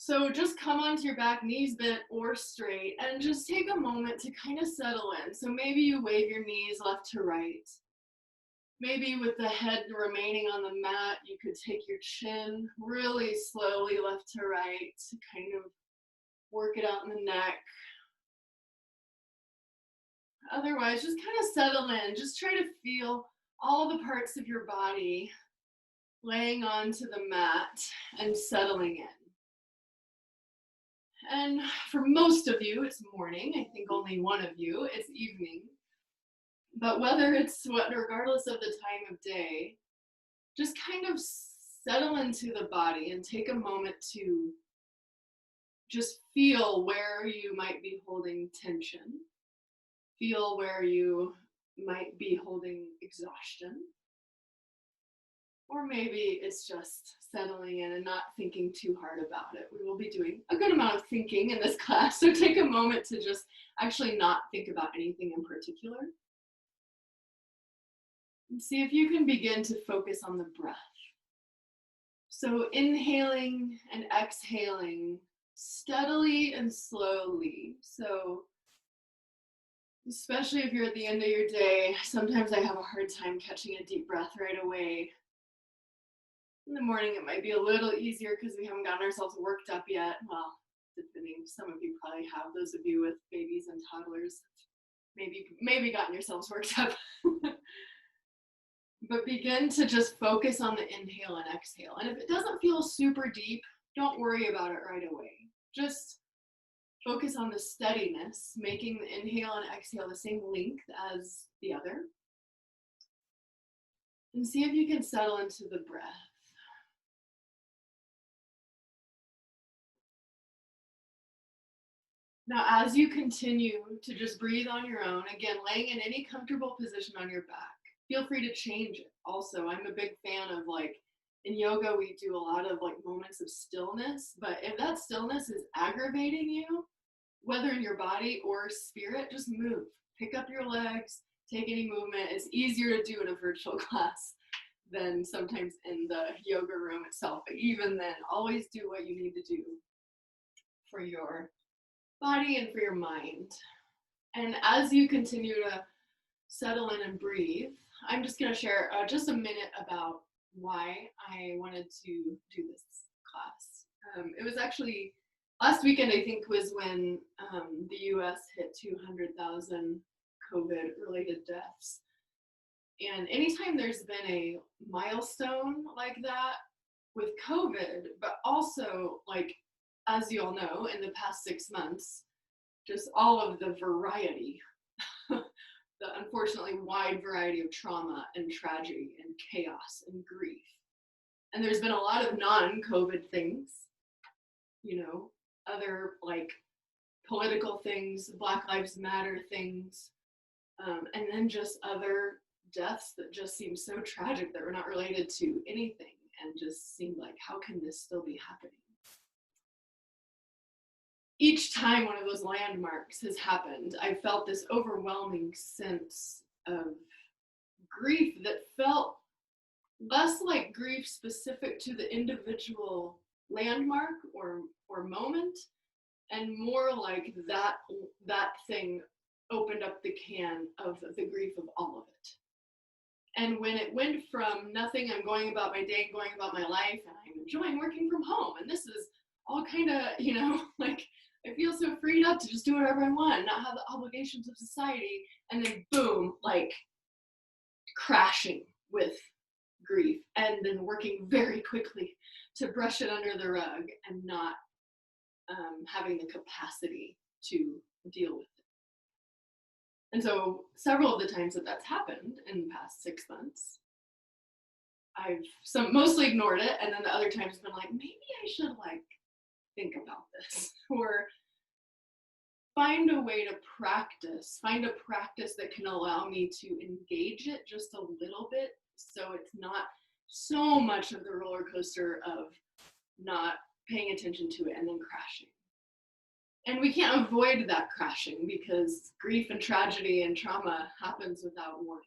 So just come onto your back, knees bent or straight, and just take a moment to kind of settle in. So maybe you wave your knees left to right. Maybe with the head remaining on the mat, you could take your chin really slowly left to right to kind of work it out in the neck. Otherwise, just kind of settle in. Just try to feel all the parts of your body laying onto the mat and settling in. And for most of you, it's morning. I think only one of you, it's evening. But whether it's regardless of the time of day, just kind of settle into the body and take a moment to just feel where you might be holding tension. Feel where you might be holding exhaustion. Or maybe it's just settling in and not thinking too hard about it. We will be doing a good amount of thinking in this class, so take a moment to just actually not think about anything in particular. And see if you can begin to focus on the breath. So inhaling and exhaling steadily and slowly. So especially if you're at the end of your day, sometimes I have a hard time catching a deep breath right away. In the morning, it might be a little easier because we haven't gotten ourselves worked up yet. Well, depending, some of you probably have, those of you with babies and toddlers, maybe gotten yourselves worked up. But begin to just focus on the inhale and exhale. And if it doesn't feel super deep, don't worry about it right away. Just focus on the steadiness, making the inhale and exhale the same length as the other. And see if you can settle into the breath. Now, as you continue to just breathe on your own, again, laying in any comfortable position on your back, feel free to change it. Also, I'm a big fan of, like, in yoga, we do a lot of like moments of stillness, but if that stillness is aggravating you, whether in your body or spirit, just move. Pick up your legs, take any movement. It's easier to do in a virtual class than sometimes in the yoga room itself. But even then, always do what you need to do for your body and for your mind. And as you continue to settle in and breathe, I'm just going to share just a minute about why I wanted to do this class. It was actually last weekend, I think, was when the US hit 200,000 COVID-related deaths. And anytime there's been a milestone like that with COVID, but also, like, as you all know, in the past 6 months, just all of the variety, the unfortunately wide variety of trauma and tragedy and chaos and grief. And there's been a lot of non-COVID things, you know, other like political things, Black Lives Matter things, and then just other deaths that just seem so tragic that were not related to anything and just seemed like, how can this still be happening? Each time one of those landmarks has happened, I felt this overwhelming sense of grief that felt less like grief specific to the individual landmark or moment, and more like that thing opened up the can of the grief of all of it. And when it went from nothing, I'm going about my day, going about my life, and I'm enjoying working from home, and this is all kind of, you know, like, I feel so freed up to just do whatever I want, not have the obligations of society, and then boom, like crashing with grief, and then working very quickly to brush it under the rug and not having the capacity to deal with it. And so several of the times that that's happened in the past 6 months, I've mostly ignored it, and then the other times been like, maybe I should like think about this, or find a way to practice, find a practice that can allow me to engage it just a little bit, so it's not so much of the roller coaster of not paying attention to it and then crashing. And we can't avoid that crashing because grief and tragedy and trauma happens without warning.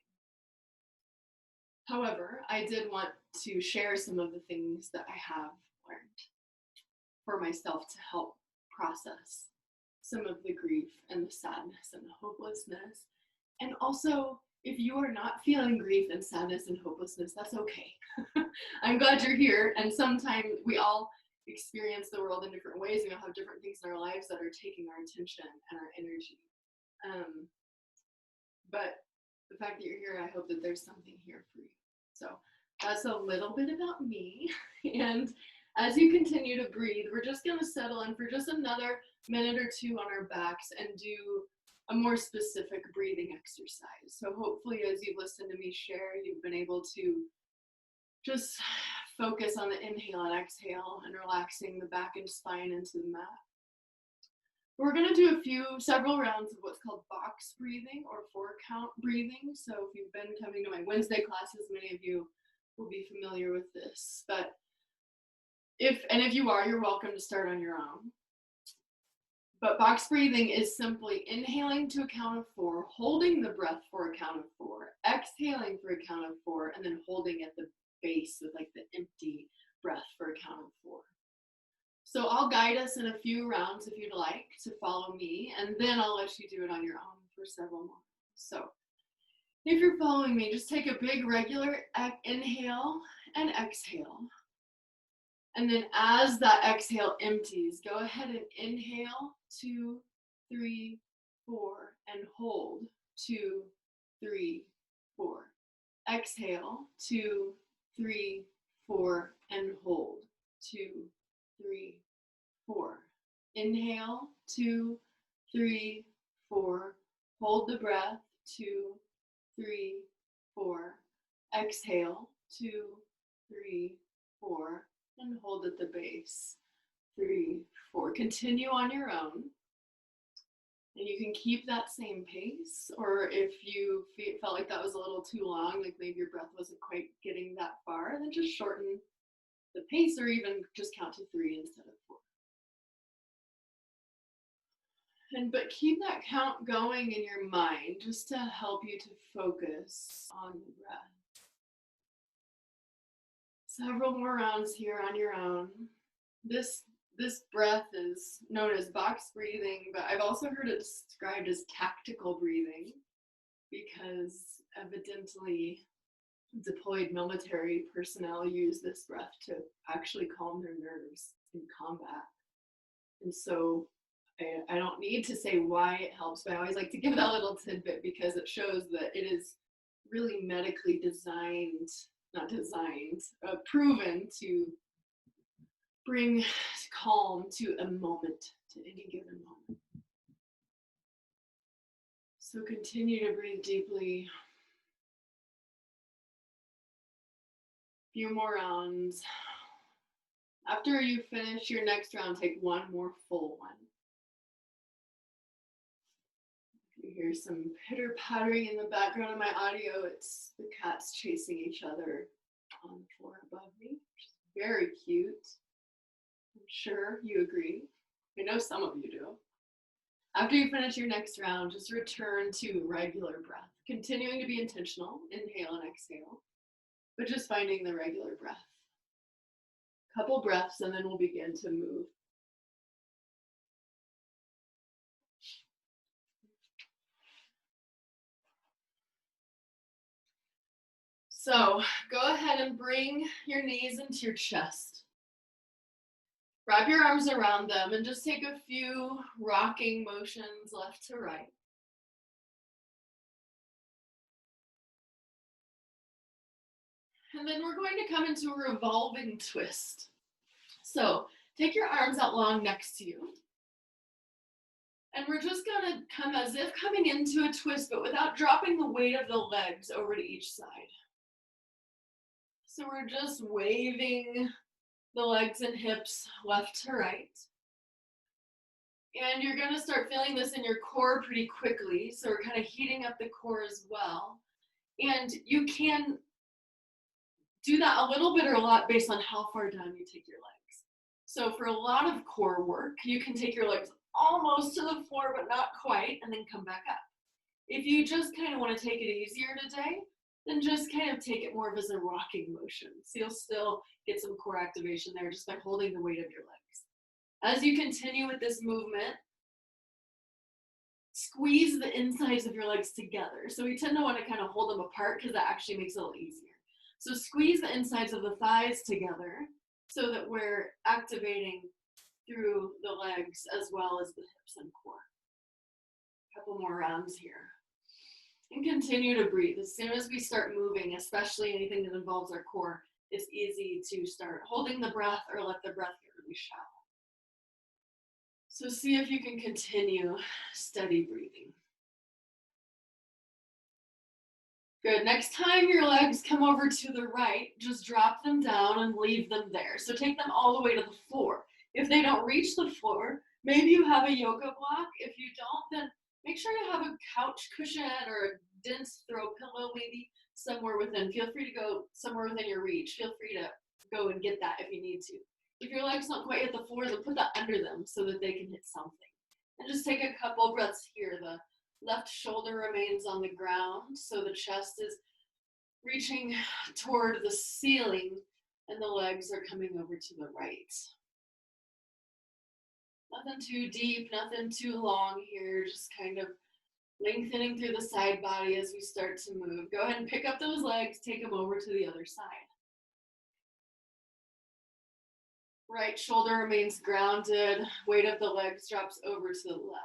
However, I did want to share some of the things that I have learned for myself to help process some of the grief and the sadness and the hopelessness. And also, if you are not feeling grief and sadness and hopelessness, that's okay. I'm glad you're here. And sometimes we all experience the world in different ways. We all have different things in our lives that are taking our attention and our energy. But the fact that you're here, I hope that there's something here for you. So that's a little bit about me. And as you continue to breathe, we're just going to settle in for just another minute or two on our backs and do a more specific breathing exercise. So hopefully as you listen to me share, you've been able to just focus on the inhale and exhale and relaxing the back and spine into the mat. We're going to do several rounds of what's called box breathing or 4-count breathing. So if you've been coming to my Wednesday classes, many of you will be familiar with this. But if you are, you're welcome to start on your own. But box breathing is simply inhaling to a count of 4, holding the breath for a count of 4, exhaling for a count of 4, and then holding at the base with like the empty breath for a count of 4. So I'll guide us in a few rounds if you'd like to follow me, and then I'll let you do it on your own for several more. So if you're following me, just take a big regular inhale and exhale. And then as that exhale empties, go ahead and inhale 2, 3, 4, and hold 2, 3, 4. Exhale 2, 3, 4, and hold 2, 3, 4. Inhale 2, 3, 4. Hold the breath 2, 3, 4. Exhale 2, 3, 4. And hold at the base 3, 4. Continue on your own. And you can keep that same pace, or if you felt like that was a little too long, like maybe your breath wasn't quite getting that far, then just shorten the pace or even just count to 3 instead of 4. But keep that count going in your mind just to help you to focus on the breath. Several more rounds here on your own. This breath is known as box breathing, but I've also heard it described as tactical breathing because evidently deployed military personnel use this breath to actually calm their nerves in combat. And so I don't need to say why it helps, but I always like to give that little tidbit because it shows that it is really medically proven to bring calm to a moment, to any given moment. So continue to breathe deeply. A few more rounds. After you finish your next round, take one more full one. You hear some pitter-pattering in the background of my audio. It's the cats chasing each other on the floor above me, which is very cute. I'm sure you agree. I know some of you do. After you finish your next round, just return to regular breath, continuing to be intentional, inhale and exhale, but just finding the regular breath. Couple breaths and then we'll begin to move. So go ahead and bring your knees into your chest. Wrap your arms around them and just take a few rocking motions left to right. And then we're going to come into a revolving twist. So take your arms out long next to you. And we're just going to come as if coming into a twist, but without dropping the weight of the legs over to each side. So we're just waving the legs and hips left to right. And you're going to start feeling this in your core pretty quickly. So we're kind of heating up the core as well. And you can do that a little bit or a lot based on how far down you take your legs. So for a lot of core work, you can take your legs almost to the floor, but not quite, and then come back up. If you just kind of want to take it easier today, then just kind of take it more of as a rocking motion. So you'll still get some core activation there just by holding the weight of your legs. As you continue with this movement, squeeze the insides of your legs together. So we tend to want to kind of hold them apart because that actually makes it a little easier. So squeeze the insides of the thighs together so that we're activating through the legs as well as the hips and core. A couple more rounds here. And continue to breathe. As soon as we start moving, especially anything that involves our core, it's easy to start holding the breath or let the breath get really shallow. So see if you can continue steady breathing. Good. Next time your legs come over to the right, just drop them down and leave them there. So take them all the way to the floor. If they don't reach the floor, maybe you have a yoga block. If you don't, then make sure you have a couch cushion or a dense throw pillow maybe somewhere within. Feel free to go somewhere within your reach. Feel free to go and get that if you need to. If your legs don't quite hit the floor, then put that under them so that they can hit something. And just take a couple breaths here. The left shoulder remains on the ground, so the chest is reaching toward the ceiling and the legs are coming over to the right. Nothing too deep, nothing too long here, just kind of lengthening through the side body as we start to move. Go ahead and pick up those legs, take them over to the other side. Right shoulder remains grounded, weight of the legs drops over to the left.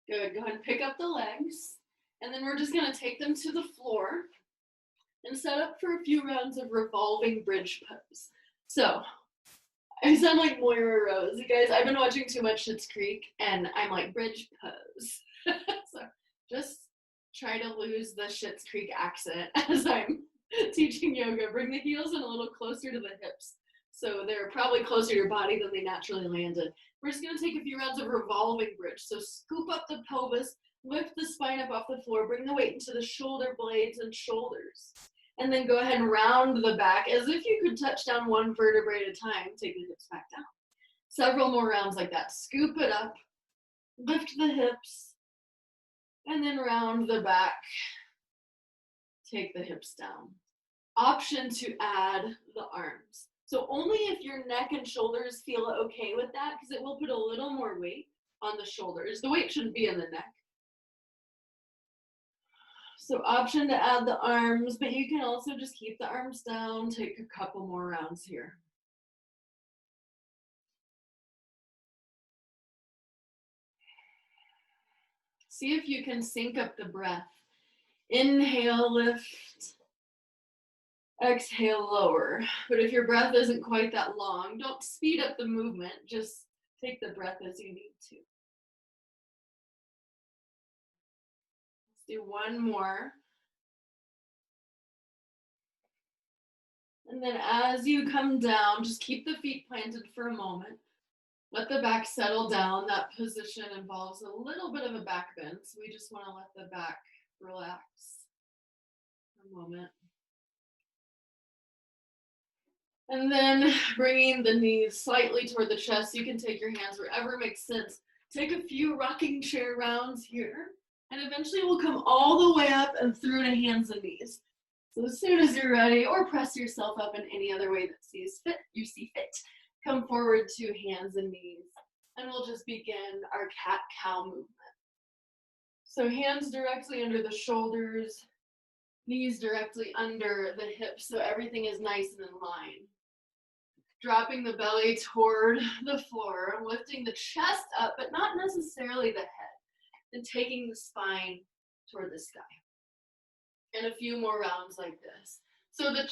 Good, go ahead and pick up the legs, and then we're just gonna take them to the floor and set up for a few rounds of revolving bridge pose. So, I sound like Moira Rose. You guys, I've been watching too much Schitt's Creek, and I'm like, bridge pose. So, just try to lose the Schitt's Creek accent as I'm teaching yoga. Bring the heels in a little closer to the hips. So they're probably closer to your body than they naturally landed. We're just gonna take a few rounds of revolving bridge. So scoop up the pelvis, lift the spine up off the floor, bring the weight into the shoulder blades and shoulders. And then go ahead and round the back as if you could touch down one vertebrae at a time. Take the hips back down. Several more rounds like that. Scoop it up, lift the hips, and then round the back. Take the hips down. Option to add the arms. So only if your neck and shoulders feel okay with that, because it will put a little more weight on the shoulders. The weight shouldn't be in the neck. So option to add the arms, but you can also just keep the arms down. Take a couple more rounds here. See if you can sync up the breath. Inhale, lift. Exhale, lower. But if your breath isn't quite that long, don't speed up the movement. Just take the breath as you need to. Let's do one more. And then as you come down, just keep the feet planted for a moment. Let the back settle down. That position involves a little bit of a back bend, so we just want to let the back relax for a moment. And then bringing the knees slightly toward the chest. You can take your hands wherever makes sense. Take a few rocking chair rounds here, and eventually we'll come all the way up and through to hands and knees. So as soon as you're ready, or press yourself up in any other way that you see fit, come forward to hands and knees, and we'll just begin our cat-cow movement. So hands directly under the shoulders, knees directly under the hips, so everything is nice and in line. Dropping the belly toward the floor, lifting the chest up, but not necessarily the head, and taking the spine toward the sky. And a few more rounds like this. So the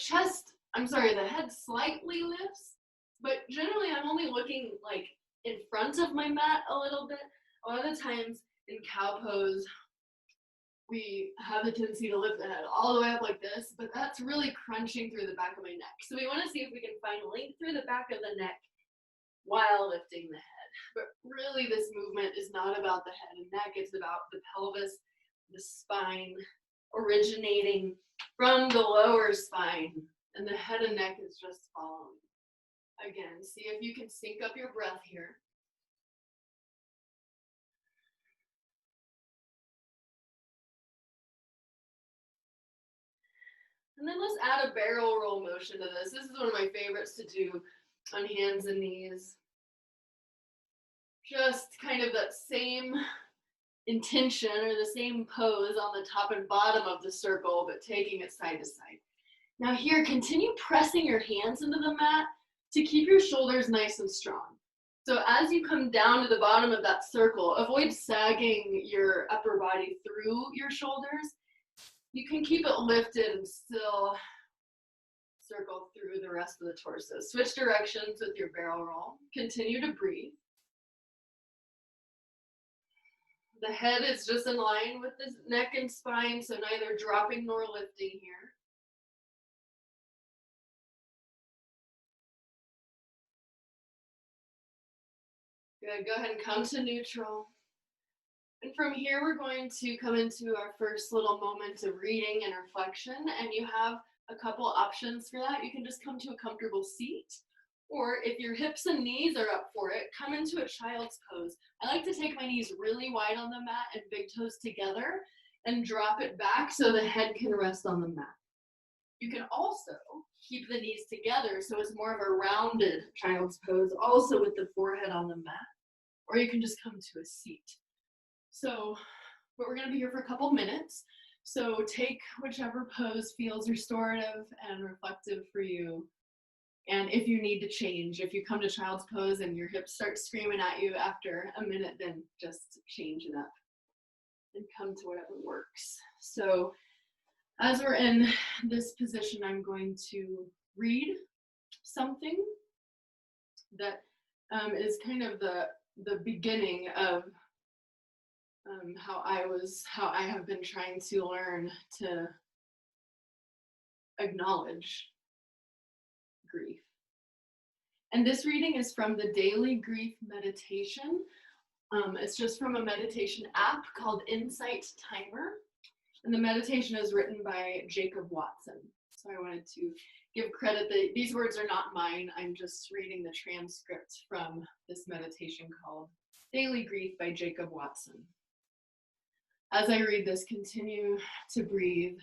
head slightly lifts, but generally I'm only looking like in front of my mat a little bit. A lot of times in cow pose, we have a tendency to lift the head all the way up like this, but that's really crunching through the back of my neck. So we want to see if we can find length through the back of the neck while lifting the head. But really this movement is not about the head and neck, it's about the pelvis, the spine, originating from the lower spine, and the head and neck is just following. Again, see if you can sync up your breath here. And then let's add a barrel roll motion to this. This is one of my favorites to do on hands and knees. Just kind of that same intention or the same pose on the top and bottom of the circle, but taking it side to side. Now here, continue pressing your hands into the mat to keep your shoulders nice and strong. So as you come down to the bottom of that circle, avoid sagging your upper body through your shoulders. You can keep it lifted and still circle through the rest of the torso. Switch directions with your barrel roll. Continue to breathe. The head is just in line with the neck and spine, so neither dropping nor lifting here. Good, go ahead and come to neutral. And from here, we're going to come into our first little moment of reading and reflection, and you have a couple options for that. You can just come to a comfortable seat, or if your hips and knees are up for it, come into a child's pose. I like to take my knees really wide on the mat and big toes together and drop it back so the head can rest on the mat. You can also keep the knees together so it's more of a rounded child's pose, also with the forehead on the mat, or you can just come to a seat. So, but we're going to be here for a couple minutes. So take whichever pose feels restorative and reflective for you. And if you need to change, if you come to child's pose and your hips start screaming at you after a minute, then just change it up and come to whatever works. So as we're in this position, I'm going to read something that is kind of the beginning of how I have been trying to learn to acknowledge grief. And this reading is from the Daily Grief Meditation. It's just from a meditation app called Insight Timer. And the meditation is written by Jacob Watson. So I wanted to give credit that these words are not mine. I'm just reading the transcript from this meditation called Daily Grief by Jacob Watson. As I read this, continue to breathe,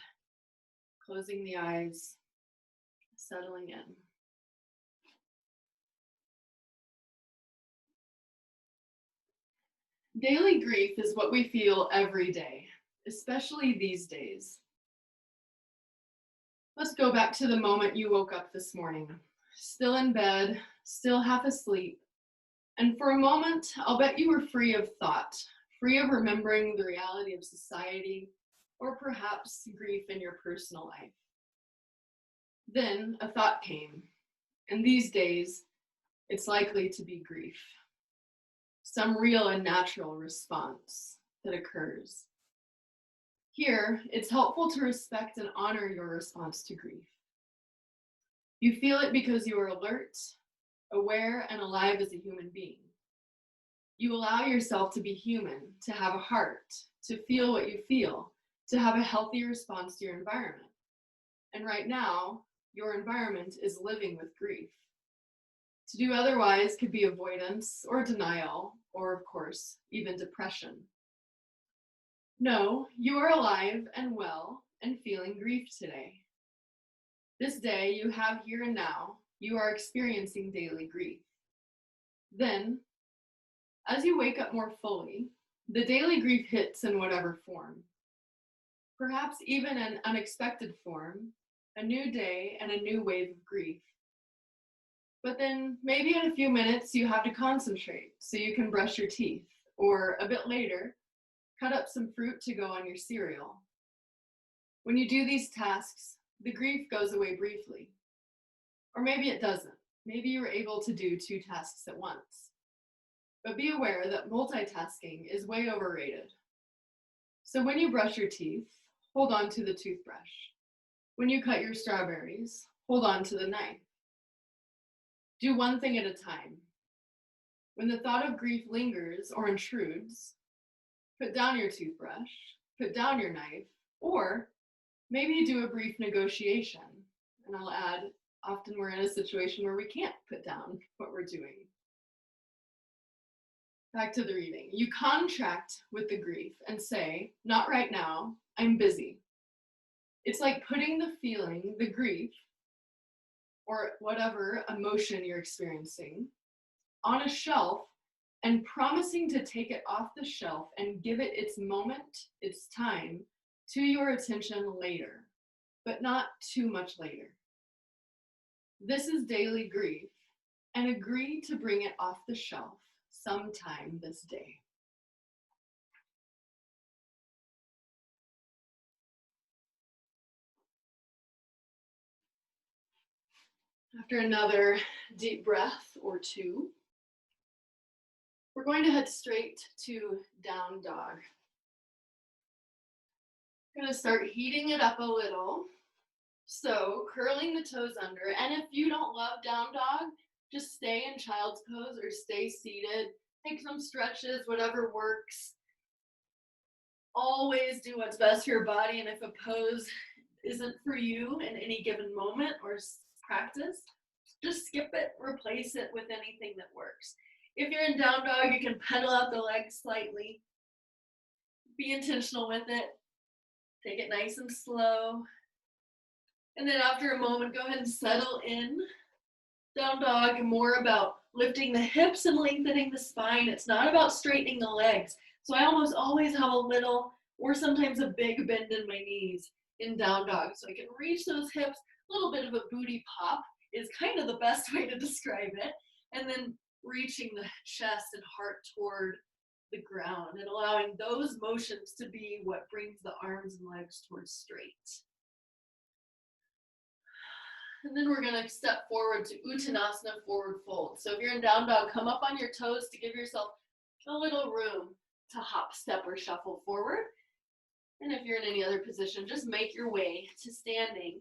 closing the eyes, settling in. Daily grief is what we feel every day, especially these days. Let's go back to the moment you woke up this morning, still in bed, still half asleep. And for a moment, I'll bet you were free of thought, free of remembering the reality of society, or perhaps grief in your personal life. Then a thought came, and these days, it's likely to be grief. Some real and natural response that occurs. Here, it's helpful to respect and honor your response to grief. You feel it because you are alert, aware, and alive as a human being. You allow yourself to be human, to have a heart, to feel what you feel, to have a healthy response to your environment. And right now, your environment is living with grief. To do otherwise could be avoidance or denial, or of course, even depression. No, you are alive and well and feeling grief today. This day you have here and now, you are experiencing daily grief. Then, as you wake up more fully, the daily grief hits in whatever form. Perhaps even an unexpected form, a new day and a new wave of grief. But then maybe in a few minutes you have to concentrate so you can brush your teeth, or a bit later, cut up some fruit to go on your cereal. When you do these tasks, the grief goes away briefly. Or maybe it doesn't. Maybe you were able to do 2 tasks at once. But be aware that multitasking is way overrated. So when you brush your teeth, hold on to the toothbrush. When you cut your strawberries, hold on to the knife. Do one thing at a time. When the thought of grief lingers or intrudes, put down your toothbrush, put down your knife, or maybe do a brief negotiation. And I'll add, often we're in a situation where we can't put down what we're doing. Back to the reading. You contract with the grief and say, not right now, I'm busy. It's like putting the feeling, the grief, or whatever emotion you're experiencing on a shelf and promising to take it off the shelf and give it its moment, its time, to your attention later, but not too much later. This is daily grief, and agree to bring it off the shelf sometime this day. After another deep breath or two, we're going to head straight to down dog. We're going to start heating it up a little. So curling the toes under, and if you don't love down dog, just stay in child's pose or stay seated. Take some stretches, whatever works. Always do what's best for your body, and if a pose isn't for you in any given moment or practice, just skip it, replace it with anything that works. If you're in down dog, you can pedal out the legs slightly. Be intentional with it. Take it nice and slow. And then after a moment, go ahead and settle in. Down dog, more about lifting the hips and lengthening the spine. It's not about straightening the legs. So I almost always have a little or sometimes a big bend in my knees in down dog. So I can reach those hips. A little bit of a booty pop is kind of the best way to describe it. And then reaching the chest and heart toward the ground and allowing those motions to be what brings the arms and legs towards straight. And then we're going to step forward to Uttanasana, forward fold. So if you're in down dog, come up on your toes to give yourself a little room to hop, step, or shuffle forward. And if you're in any other position, just make your way to standing,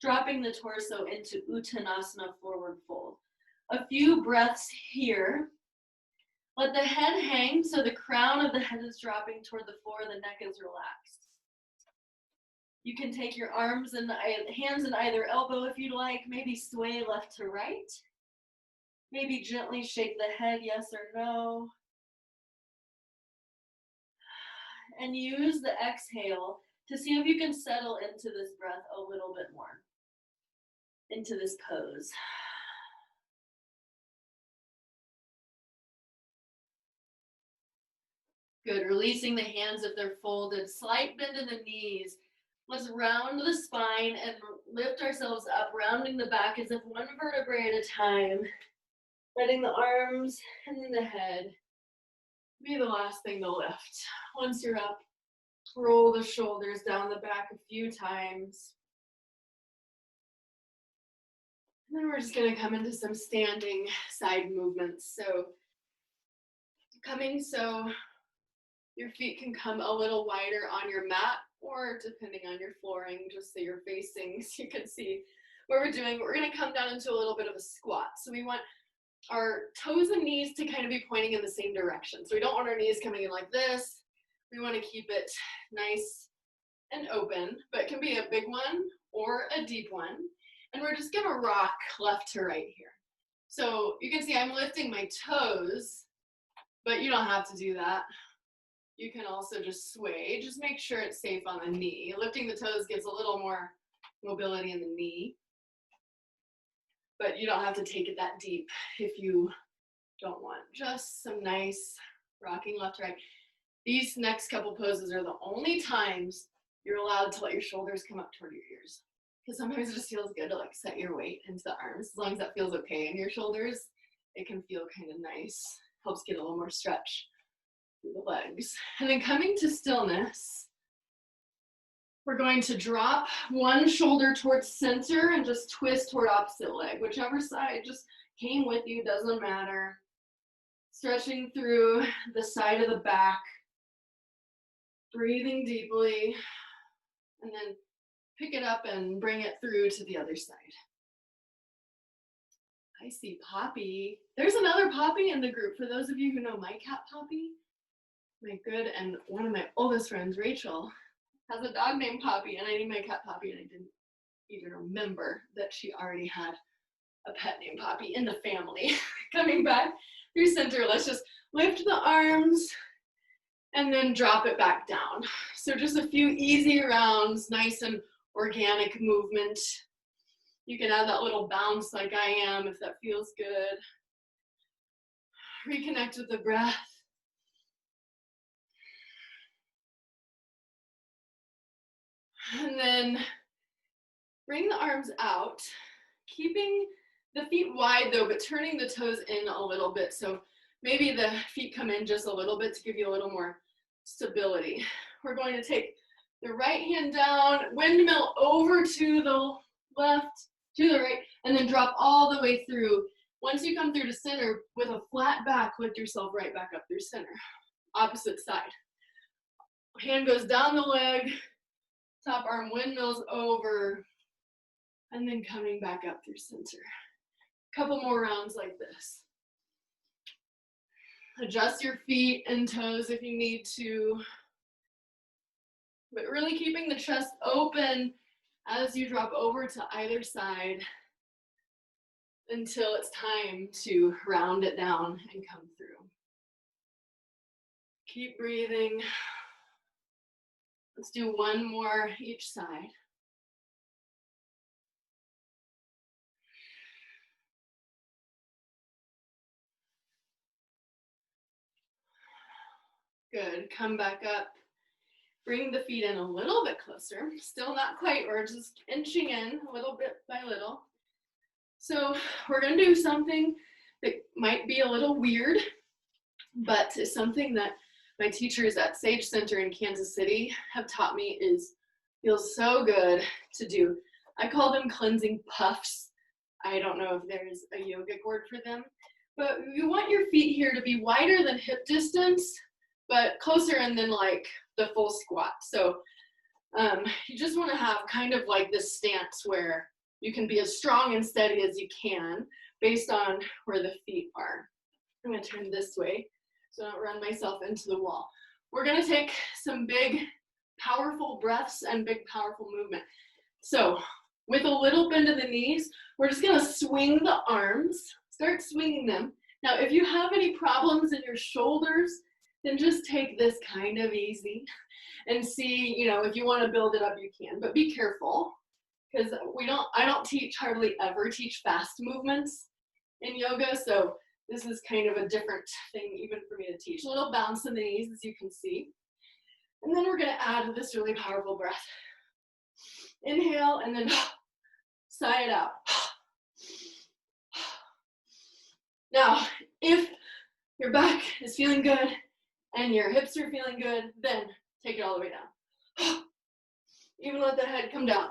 dropping the torso into Uttanasana, forward fold. A few breaths here. Let the head hang so the crown of the head is dropping toward the floor, the neck is relaxed. You can take your arms and hands in either elbow if you'd like. Maybe sway left to right. Maybe gently shake the head, yes or no. And use the exhale to see if you can settle into this breath a little bit more, into this pose. Good, releasing the hands if they're folded. Slight bend in the knees. Let's round the spine and lift ourselves up, rounding the back as if one vertebrae at a time. Letting the arms and then the head be the last thing to lift. Once you're up, roll the shoulders down the back a few times. And then we're just going to come into some standing side movements. So coming so your feet can come a little wider on your mat, or depending on your flooring, just so you're facing so you can see what we're doing. We're going to come down into a little bit of a squat. So we want our toes and knees to kind of be pointing in the same direction. So we don't want our knees coming in like this. We want to keep it nice and open, but it can be a big one or a deep one. And we're just going to rock left to right here. So you can see I'm lifting my toes, but you don't have to do that. You can also just sway. Just make sure it's safe on the knee. Lifting the toes gives a little more mobility in the knee, but you don't have to take it that deep if you don't want. Just some nice rocking left to right. These next couple poses are the only times you're allowed to let your shoulders come up toward your ears. Because sometimes it just feels good to like set your weight into the arms. As long as that feels okay in your shoulders, it can feel kind of nice. Helps get a little more stretch through the legs. And then coming to stillness, we're going to drop one shoulder towards center and just twist toward opposite leg. Whichever side just came with you, doesn't matter. Stretching through the side of the back. Breathing deeply. And then pick it up and bring it through to the other side. I see Poppy. There's another Poppy in the group. For those of you who know my cat Poppy, my good and one of my oldest friends, Rachel, has a dog named Poppy, and I named my cat Poppy, and I didn't even remember that she already had a pet named Poppy in the family. Coming back through center, let's just lift the arms and then drop it back down. So just a few easy rounds, nice and organic movement. You can add that little bounce like I am if that feels good. Reconnect with the breath. And then bring the arms out, keeping the feet wide though, but turning the toes in a little bit. So maybe the feet come in just a little bit to give you a little more stability. We're going to take the right hand down, windmill over to the left, to the right, and then drop all the way through. Once you come through to center, with a flat back, lift yourself right back up through center. Opposite side. Hand goes down the leg, top arm windmills over, and then coming back up through center. A couple more rounds like this. Adjust your feet and toes if you need to, but really keeping the chest open as you drop over to either side until it's time to round it down and come through. Keep breathing. Let's do one more each side. Good, come back up. Bring the feet in a little bit closer. Still not quite, we're just inching in a little bit by little. So we're gonna do something that might be a little weird, but it's something that my teachers at Sage Center in Kansas City have taught me feels so good to do. I call them cleansing puffs. I don't know if there's a yogic word for them, but you want your feet here to be wider than hip distance, but closer and then like the full squat. So you just want to have kind of like this stance where you can be as strong and steady as you can based on where the feet are. I'm going to turn this way so I don't run myself into the wall. We're going to take some big, powerful breaths and big, powerful movement. So with a little bend of the knees, we're just going to swing the arms, start swinging them. Now, if you have any problems in your shoulders, then just take this kind of easy and see, if you want to build it up, you can, but be careful because I don't hardly ever teach fast movements in yoga. So this is kind of a different thing even for me to teach. A little bounce in the knees, as you can see. And then we're going to add this really powerful breath. Inhale and then sigh it out. Now, if your back is feeling good and your hips are feeling good, then take it all the way down. Even let the head come down.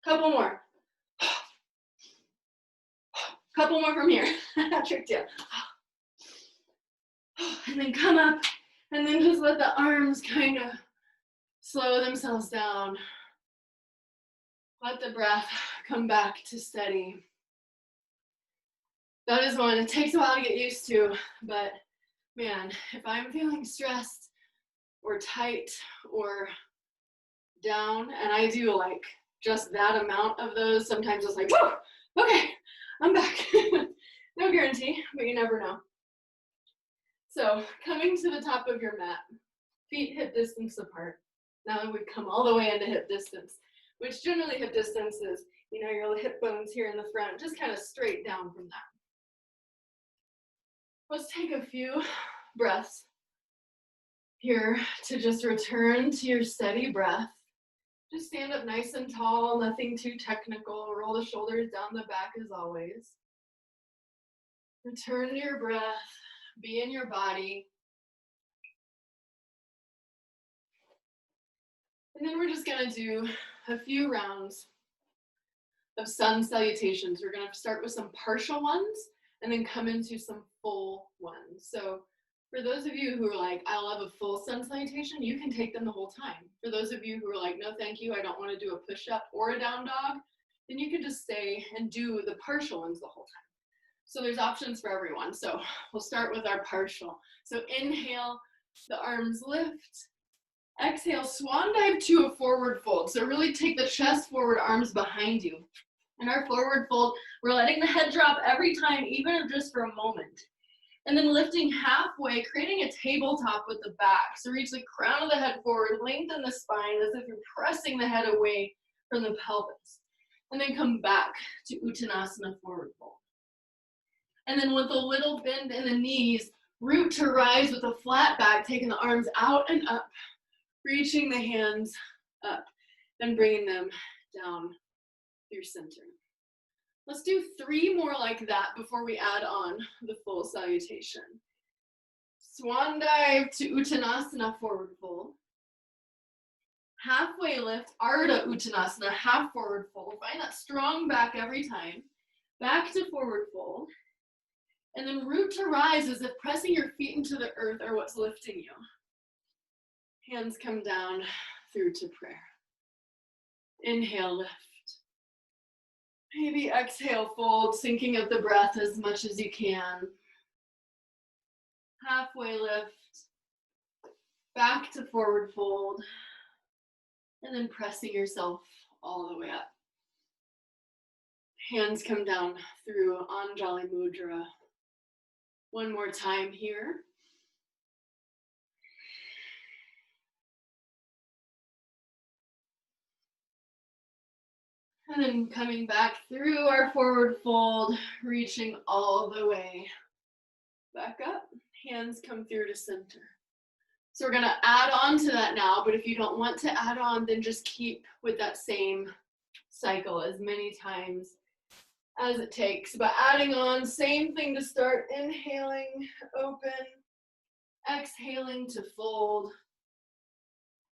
Couple more. Couple more from here. I tricked you. And then come up, and then just let the arms kind of slow themselves down. Let the breath come back to steady. That is one, it takes a while to get used to, but man, if I'm feeling stressed or tight or down, and I do like just that amount of those, sometimes it's like, whoa, okay, I'm back. No guarantee, but you never know. So coming to the top of your mat, feet hip distance apart. Now we've come all the way into hip distance, which generally hip distance is, your hip bones here in the front, just kind of straight down from that. Let's take a few breaths here to just return to your steady breath. Just stand up nice and tall, nothing too technical. Roll the shoulders down the back as always. Return to your breath, be in your body. And then we're just gonna do a few rounds of sun salutations. We're gonna start with some partial ones and then come into some full ones. So for those of you who are like, I love a full sun salutation, you can take them the whole time. For those of you who are like, no thank you, I don't want to do a push-up or a down dog, then you can just stay and do the partial ones the whole time. So there's options for everyone. So we'll start with our partial. So inhale, the arms lift. Exhale, swan dive to a forward fold. So really take the chest forward, arms behind you. In our forward fold, we're letting the head drop every time, even if just for a moment. And then lifting halfway, creating a tabletop with the back. So reach the crown of the head forward, lengthen the spine as if you're pressing the head away from the pelvis. And then come back to Uttanasana, forward fold. And then with a little bend in the knees, root to rise with a flat back, taking the arms out and up, reaching the hands up and bringing them down through center. Let's do 3 more like that before we add on the full salutation. Swan dive to Uttanasana, forward fold. Halfway lift, Ardha Uttanasana, half forward fold. Find that strong back every time. Back to forward fold. And then root to rise as if pressing your feet into the earth are what's lifting you. Hands come down through to prayer. Inhale, lift. Maybe exhale, fold, sinking of the breath as much as you can. Halfway lift. Back to forward fold. And then pressing yourself all the way up. Hands come down through Anjali Mudra. One more time here. And then coming back through our forward fold, reaching all the way back up. Hands come through to center. So we're gonna add on to that now, but if you don't want to add on, then just keep with that same cycle as many times as it takes. But adding on, same thing to start. Inhaling, open. Exhaling to fold.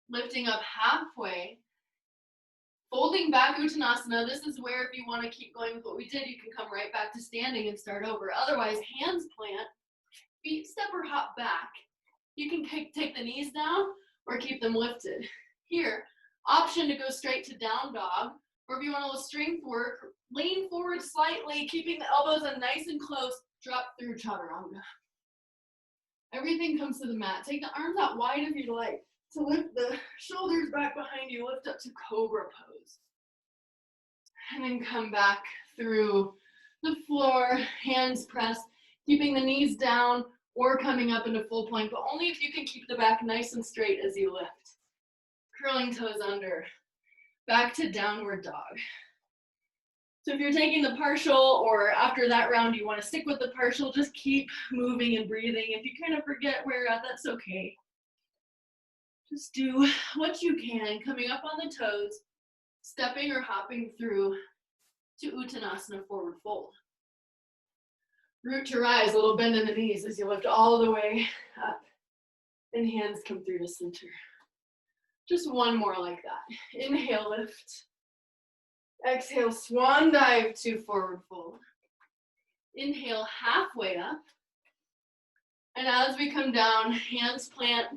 Lifting up halfway. Folding back Uttanasana. This is where if you want to keep going with what we did, you can come right back to standing and start over. Otherwise, hands plant, feet step or hop back. You can take the knees down or keep them lifted. Here, option to go straight to down dog, or if you want a little strength work, lean forward slightly, keeping the elbows in nice and close, drop through chaturanga. Everything comes to the mat. Take the arms out wide if you'd like. To lift the shoulders back behind you, lift up to cobra pose. And then come back through the floor, hands pressed, keeping the knees down or coming up into full plank, but only if you can keep the back nice and straight as you lift. Curling toes under, back to downward dog. So if you're taking the partial or after that round you want to stick with the partial, just keep moving and breathing. If you kind of forget where you're at, that's okay. Just do what you can, coming up on the toes, stepping or hopping through to Uttanasana, forward fold. Root to rise, a little bend in the knees as you lift all the way up. And hands come through to center. Just one more like that. Inhale, lift. Exhale, swan dive to forward fold. Inhale, halfway up. And as we come down, hands plant,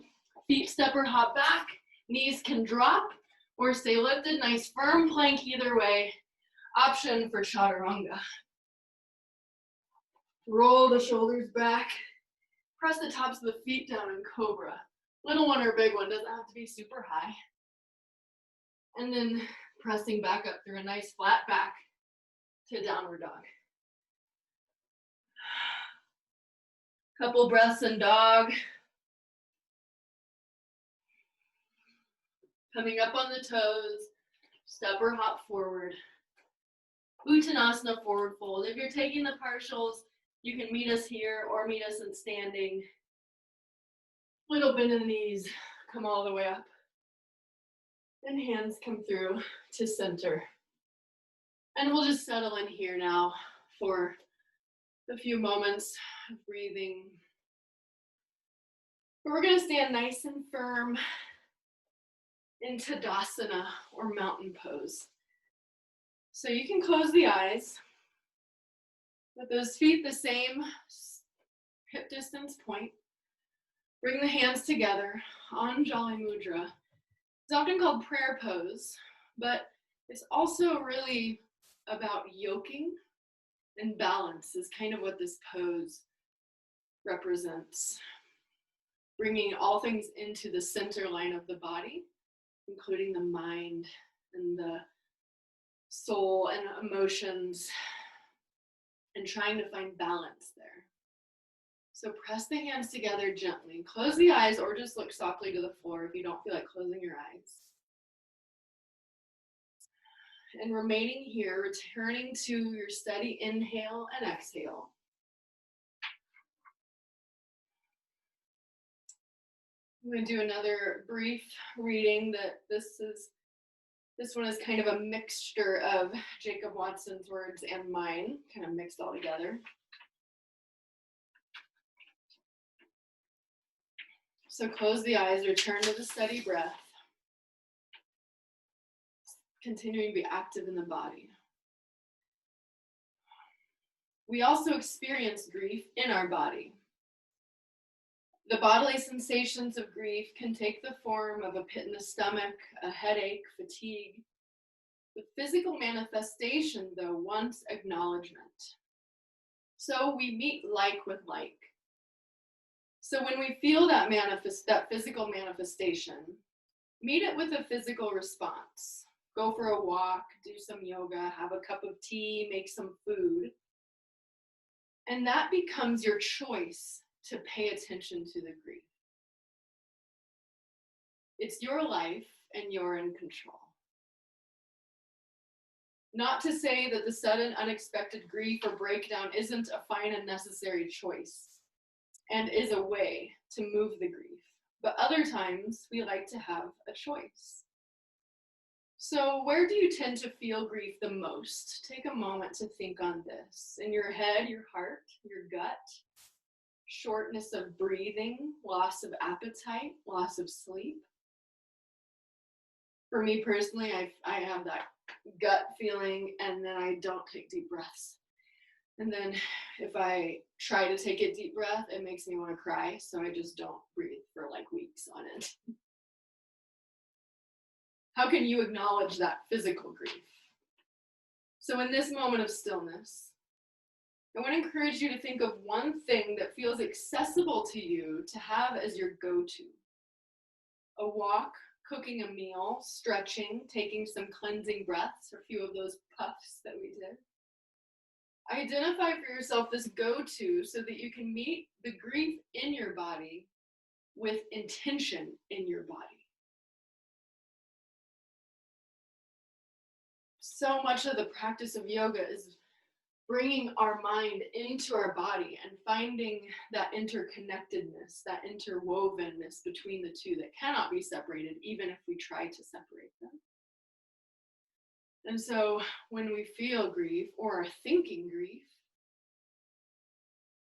feet step or hop back, knees can drop or stay lifted. Nice firm plank either way. Option for chaturanga. Roll the shoulders back. Press the tops of the feet down in cobra. Little one or big one, doesn't have to be super high. And then pressing back up through a nice flat back to downward dog. Couple breaths in dog. Coming up on the toes, step or hop forward. Uttanasana, forward fold. If you're taking the partials, you can meet us here or meet us in standing. Little bend in the knees, come all the way up. And hands come through to center. And we'll just settle in here now for a few moments of breathing. But we're gonna stand nice and firm in Tadasana or mountain pose. So you can close the eyes with those feet the same hip distance point. Bring the hands together, Anjali Mudra. It's often called prayer pose, but it's also really about yoking and balance is kind of what this pose represents. Bringing all things into the center line of the body, including the mind and the soul and emotions, and trying to find balance there. So press the hands together gently. Close the eyes or just look softly to the floor if you don't feel like closing your eyes. And remaining here, returning to your steady inhale and exhale. I'm going to do another brief reading that this one is kind of a mixture of Jacob Watson's words and mine, kind of mixed all together. So close the eyes, return to the steady breath, continuing to be active in the body. We also experience grief in our body. The bodily sensations of grief can take the form of a pit in the stomach, a headache, fatigue. The physical manifestation, though, wants acknowledgement. So we meet like with like. So when we feel that physical manifestation, meet it with a physical response. Go for a walk, do some yoga, have a cup of tea, make some food. And that becomes your choice to pay attention to the grief. It's your life and you're in control. Not to say that the sudden unexpected grief or breakdown isn't a fine and necessary choice and is a way to move the grief, but other times we like to have a choice. So where do you tend to feel grief the most? Take a moment to think on this. In your head, your heart, your gut, shortness of breathing, loss of appetite, loss of sleep. For me personally, I have that gut feeling and then I don't take deep breaths. And then if I try to take a deep breath, it makes me want to cry. So I just don't breathe for like weeks on end. How can you acknowledge that physical grief? So in this moment of stillness, I want to encourage you to think of one thing that feels accessible to you to have as your go-to. A walk, cooking a meal, stretching, taking some cleansing breaths, or a few of those puffs that we did. Identify for yourself this go-to so that you can meet the grief in your body with intention in your body. So much of the practice of yoga is bringing our mind into our body and finding that interconnectedness, that interwovenness between the two that cannot be separated, even if we try to separate them. And so when we feel grief or are thinking grief,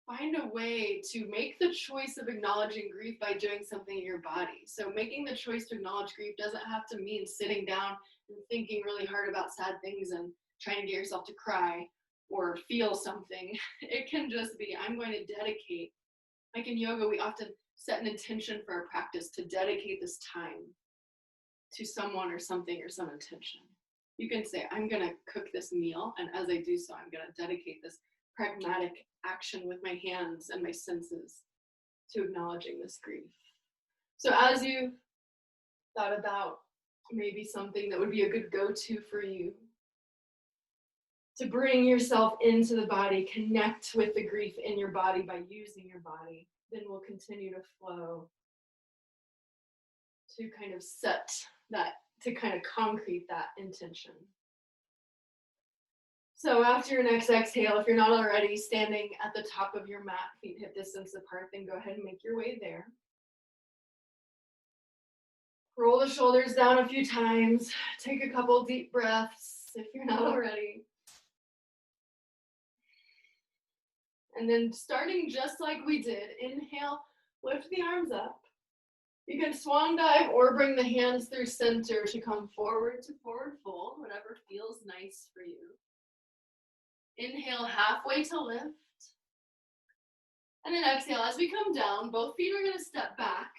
find a way to make the choice of acknowledging grief by doing something in your body. So making the choice to acknowledge grief doesn't have to mean sitting down and thinking really hard about sad things and trying to get yourself to cry or feel something. It can just be, I'm going to dedicate, like in yoga, we often set an intention for our practice to dedicate this time to someone or something or some intention. You can say, I'm going to cook this meal, and as I do so, I'm going to dedicate this pragmatic action with my hands and my senses to acknowledging this grief. So as you thought about maybe something that would be a good go-to for you, to bring yourself into the body, connect with the grief in your body by using your body, then we'll continue to flow to kind of set that, to kind of concrete that intention. So after your next exhale, if you're not already standing at the top of your mat, feet hip distance apart, then go ahead and make your way there. Roll the shoulders down a few times. Take a couple deep breaths if you're not already. And then starting just like we did, inhale, lift the arms up. You can swan dive or bring the hands through center to come forward to forward fold, whatever feels nice for you. Inhale halfway to lift. And then exhale, as we come down, both feet are going to step back.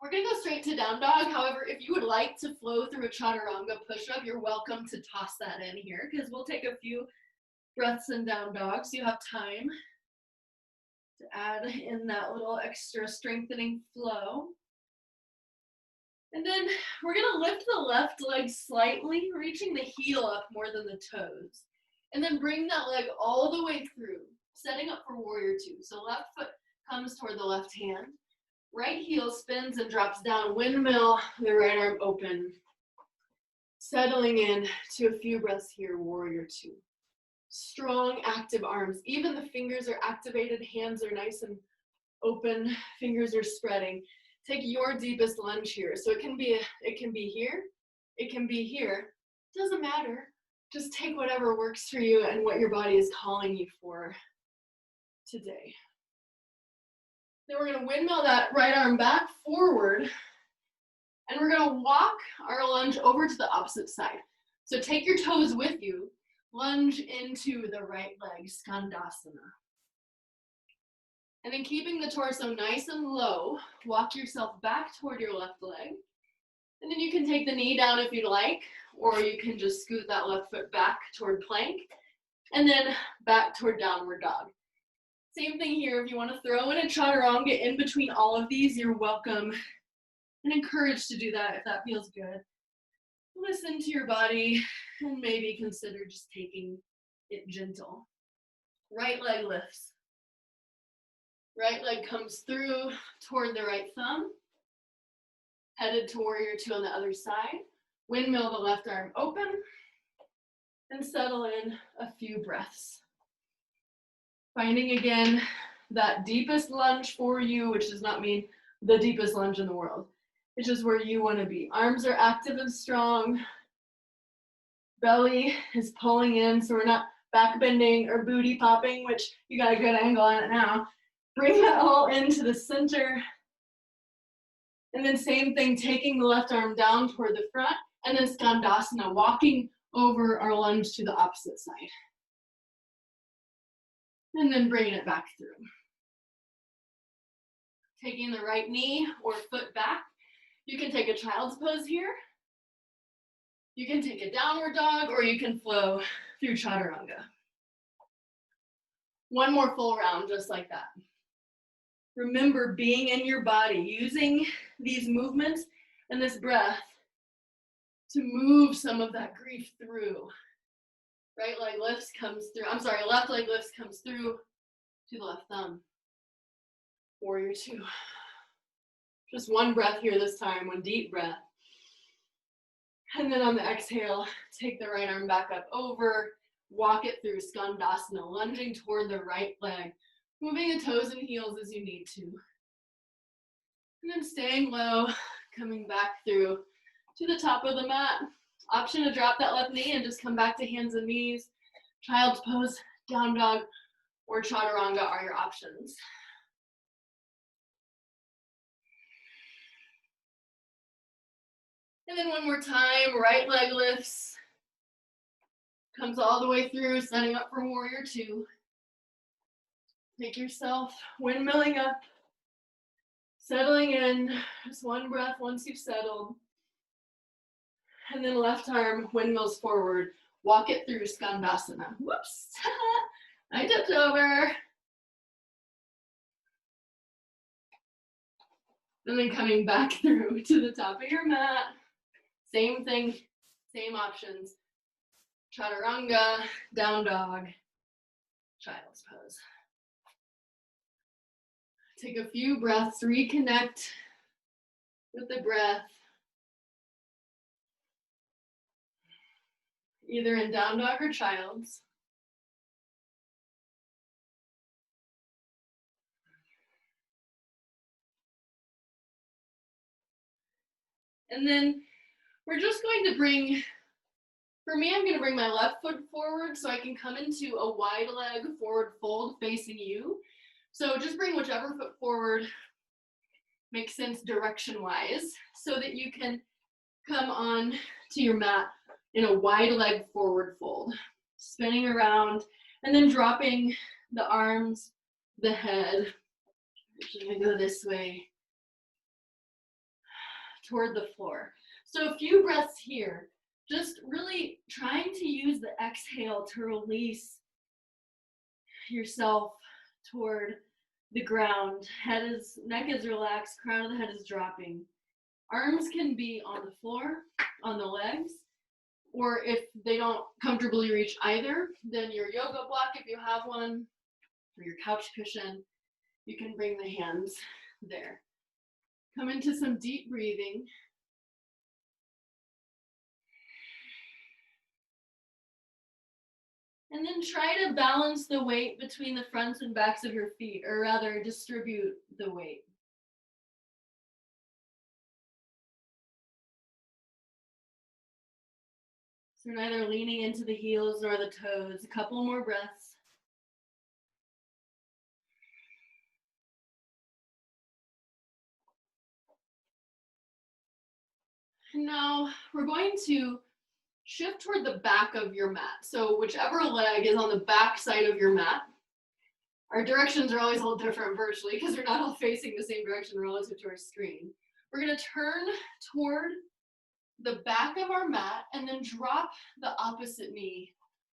We're going to go straight to down dog. However, if you would like to flow through a chaturanga push-up, you're welcome to toss that in here because we'll take a few breaths in down dog so you have time to add in that little extra strengthening flow. And then we're going to lift the left leg slightly, reaching the heel up more than the toes. And then bring that leg all the way through, setting up for warrior two. So left foot comes toward the left hand. Right heel spins and drops down, windmill, the right arm open. Settling in to a few breaths here, warrior two. Strong, active arms. Even the fingers are activated, hands are nice and open, fingers are spreading. Take your deepest lunge here. So it can be here, it can be here. Doesn't matter. Just take whatever works for you and what your body is calling you for today. Then we're gonna windmill that right arm back forward, and we're gonna walk our lunge over to the opposite side. So take your toes with you, lunge into the right leg, skandasana. And then keeping the torso nice and low, walk yourself back toward your left leg. And then you can take the knee down if you'd like, or you can just scoot that left foot back toward plank, and then back toward downward dog. Same thing here. If you want to throw in a chaturanga in between all of these, you're welcome and encouraged to do that if that feels good. Listen to your body and maybe consider just taking it gentle. Right leg lifts. Right leg comes through toward the right thumb. Headed to warrior two on the other side. Windmill the left arm open. And settle in a few breaths. Finding again that deepest lunge for you, which does not mean the deepest lunge in the world. It's just where you want to be. Arms are active and strong. Belly is pulling in, so we're not back bending or booty popping, which you got a good angle on it now. Bring that all into the center. And then same thing, taking the left arm down toward the front, and then skandasana, walking over our lunge to the opposite side. And then bringing it back through. Taking the right knee or foot back. You can take a child's pose here. You can take a downward dog, or you can flow through chaturanga. One more full round, just like that. Remember being in your body, using these movements and this breath to move some of that grief through. Right leg lifts, comes through. Left leg lifts, comes through to the left thumb. Warrior two. Just one breath here this time, one deep breath. And then on the exhale, take the right arm back up over, walk it through skandasana, lunging toward the right leg, moving the toes and heels as you need to. And then staying low, coming back through to the top of the mat. Option to drop that left knee and just come back to hands and knees. Child's pose, down dog, or chaturanga are your options. And then one more time, right leg lifts. Comes all the way through, setting up for warrior two. Take yourself windmilling up, settling in, just one breath once you've settled. And then left arm windmills forward, walk it through skandasana. Whoops, I tipped over. And then coming back through to the top of your mat. Same thing, same options. Chaturanga, down dog, child's pose. Take a few breaths, reconnect with the breath. Either in down dog or child's. And then we're just going to bring, for me, I'm going to bring my left foot forward so I can come into a wide leg forward fold facing you. So just bring whichever foot forward makes sense direction-wise so that you can come on to your mat in a wide leg forward fold, spinning around and then dropping the arms, the head. Actually, I'm gonna go this way toward the floor. So a few breaths here, just really trying to use the exhale to release yourself toward the ground. Neck is relaxed, crown of the head is dropping. Arms can be on the floor, on the legs, or if they don't comfortably reach either, then your yoga block if you have one, or your couch cushion. You can bring the hands there. Come into some deep breathing. And then try to balance the weight between the fronts and backs of your feet, or rather distribute the weight. So you're neither leaning into the heels nor the toes. A couple more breaths. Now we're going to shift toward the back of your mat. So whichever leg is on the back side of your mat. Our directions are always a little different virtually because we're not all facing the same direction relative to our screen. We're going to turn toward the back of our mat and then drop the opposite knee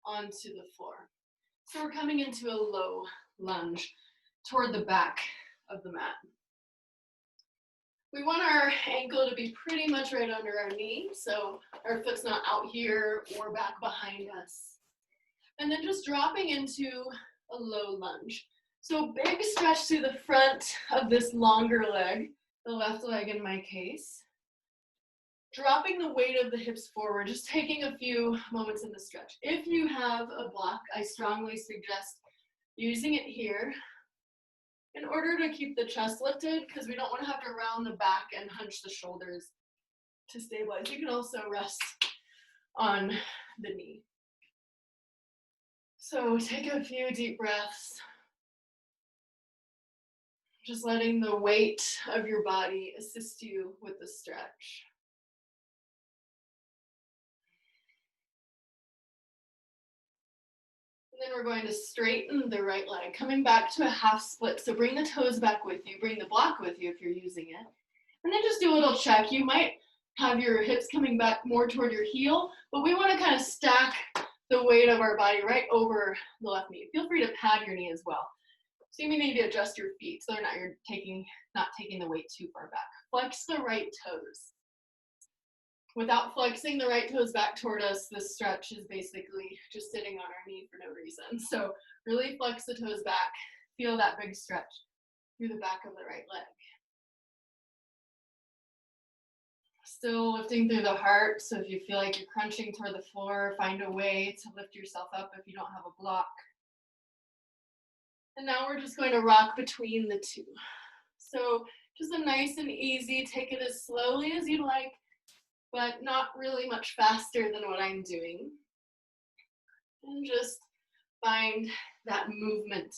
onto the floor. So we're coming into a low lunge toward the back of the mat. We want our ankle to be pretty much right under our knee, so our foot's not out here or back behind us. And then just dropping into a low lunge. So big stretch through the front of this longer leg, the left leg in my case. Dropping the weight of the hips forward, just taking a few moments in the stretch. If you have a block, I strongly suggest using it here in order to keep the chest lifted, because we don't want to have to round the back and hunch the shoulders to stabilize. You can also rest on the knee. So take a few deep breaths. Just letting the weight of your body assist you with the stretch. And then we're going to straighten the right leg, coming back to a half split. So bring the toes back with you, bring the block with you if you're using it. And then just do a little check. You might have your hips coming back more toward your heel, but we want to kind of stack the weight of our body right over the left knee. Feel free to pad your knee as well. So you may need to adjust your feet so you're not taking the weight too far back. Flex the right toes. Without flexing the right toes back toward us, this stretch is basically just sitting on our knee for no reason. So really flex the toes back. Feel that big stretch through the back of the right leg. Still lifting through the heart. So if you feel like you're crunching toward the floor, find a way to lift yourself up if you don't have a block. And now we're just going to rock between the two. So just a nice and easy, take it as slowly as you'd like, but not really much faster than what I'm doing. And just find that movement.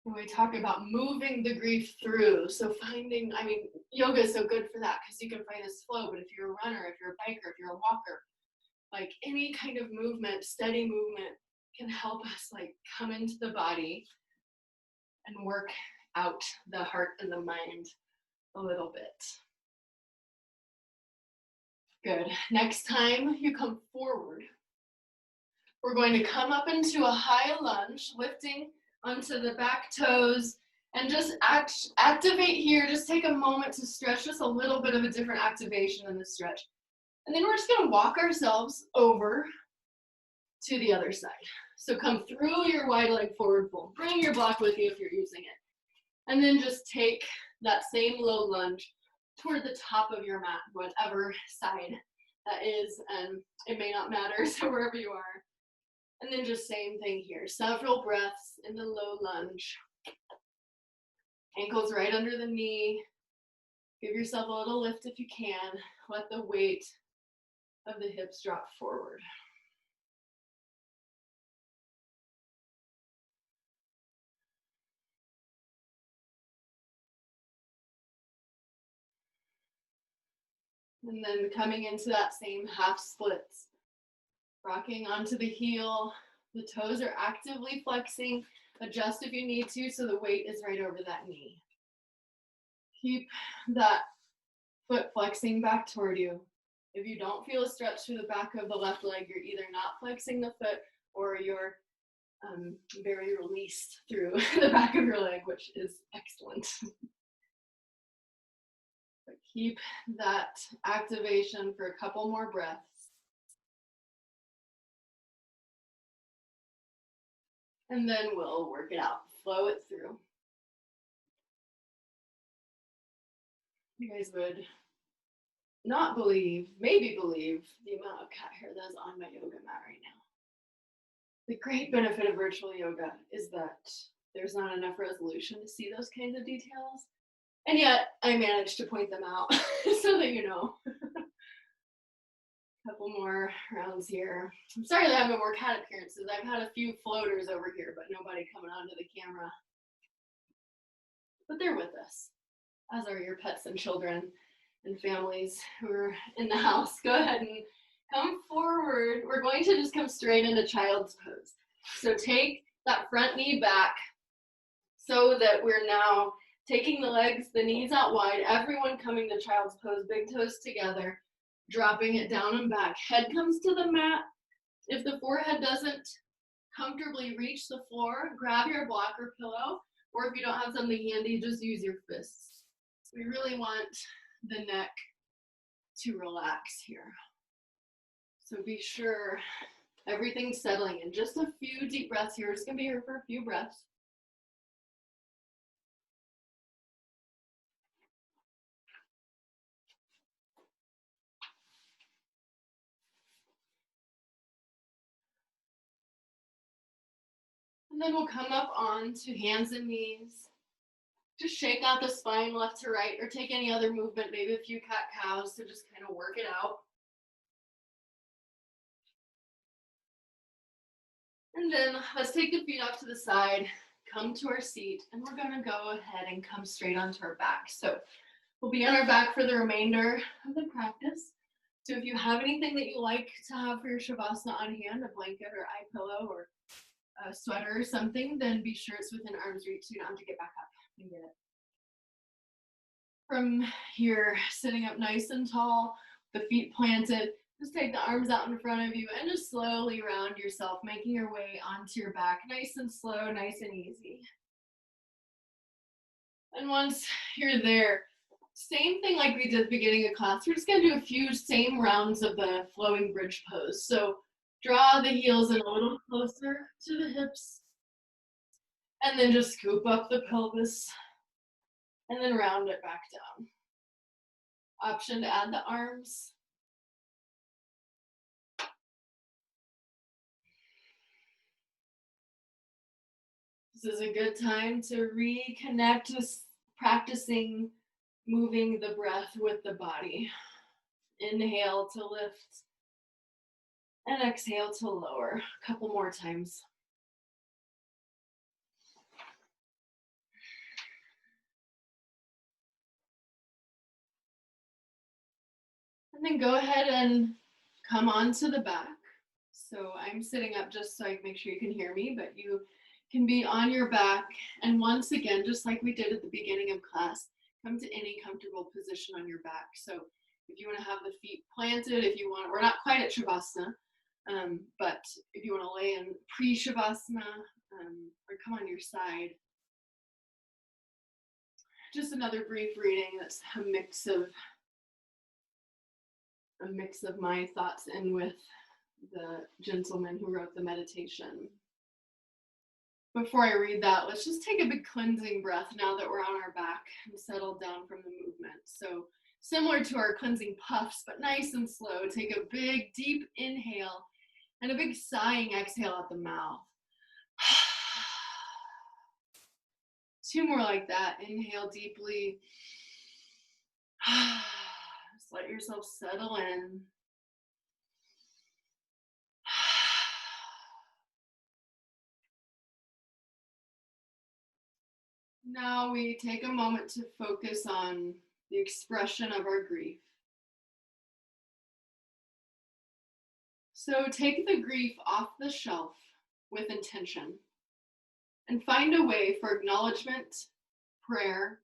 When we talk about moving the grief through, so yoga is so good for that because you can find this flow, but if you're a runner, if you're a biker, if you're a walker, like any kind of movement, steady movement can help us like come into the body and work out the heart and the mind a little bit. Good. Next time you come forward, we're going to come up into a high lunge, lifting onto the back toes, and just activate here. Just take a moment to stretch, just a little bit of a different activation in the stretch. And then we're just going to walk ourselves over to the other side. So come through your wide leg forward fold. Bring your block with you if you're using it. And then just take that same low lunge toward the top of your mat, whatever side that is, and it may not matter, so wherever you are. And then just same thing here, several breaths in the low lunge. Ankles right under the knee. Give yourself a little lift if you can. Let the weight of the hips drop forward. And then coming into that same half splits. Rocking onto the heel. The toes are actively flexing. Adjust if you need to so the weight is right over that knee. Keep that foot flexing back toward you. If you don't feel a stretch through the back of the left leg, you're either not flexing the foot or you're very released through the back of your leg, which is excellent. But keep that activation for a couple more breaths. And then we'll work it out, flow it through. You guys would not believe, maybe believe, the amount of cat hair that's on my yoga mat right now. The great benefit of virtual yoga is that there's not enough resolution to see those kinds of details. And yet I managed to point them out so that you know. Couple more rounds here. I'm sorry that I haven't more cat appearances. I've had a few floaters over here, but nobody coming onto the camera. But they're with us, as are your pets and children and families who are in the house. Go ahead and come forward. We're going to just come straight into child's pose. So take that front knee back so that we're now taking the legs, the knees out wide, everyone coming to child's pose, big toes together, dropping it down and back. Head comes to the mat. If the forehead doesn't comfortably reach the floor, grab your blocker pillow, or if you don't have something handy, just use your fists. We really want the neck to relax here. So be sure everything's settling in. Just a few deep breaths here. We're just gonna be here for a few breaths. And then we'll come up onto hands and knees. Just shake out the spine left to right, or take any other movement, maybe a few cat cows to just kind of work it out. And then let's take the feet off to the side, come to our seat, and we're gonna go ahead and come straight onto our back. So we'll be on our back for the remainder of the practice. So if you have anything that you like to have for your Shavasana on hand, a blanket or eye pillow or a sweater or something, then be sure it's within arm's reach so you don't have to get back up and get it. From here, sitting up nice and tall, the feet planted, just take the arms out in front of you and just slowly round yourself, making your way onto your back, nice and slow, nice and easy. And once you're there, same thing like we did at the beginning of class, we're just gonna do a few same rounds of the flowing bridge pose. So draw the heels in a little closer to the hips, and then just scoop up the pelvis, and then round it back down. Option to add the arms. This is a good time to reconnect with practicing moving the breath with the body. Inhale to lift and exhale to lower. A couple more times. And then go ahead and come onto the back. So I'm sitting up just so I can make sure you can hear me, but you can be on your back. And once again, just like we did at the beginning of class, come to any comfortable position on your back. So if you want to have the feet planted, if you want, we're not quite at Shavasana, but if you want to lay in pre-Shavasana or come on your side. Just another brief reading that's a mix of my thoughts and with the gentleman who wrote the meditation. Before I read that, let's just take a big cleansing breath now that we're on our back and settle down from the movement. So similar to our cleansing puffs, but nice and slow. Take a big, deep inhale and a big sighing exhale out the mouth. 2 more like that. Inhale deeply. Just let yourself settle in. Now we take a moment to focus on the expression of our grief. So take the grief off the shelf with intention and find a way for acknowledgement, prayer.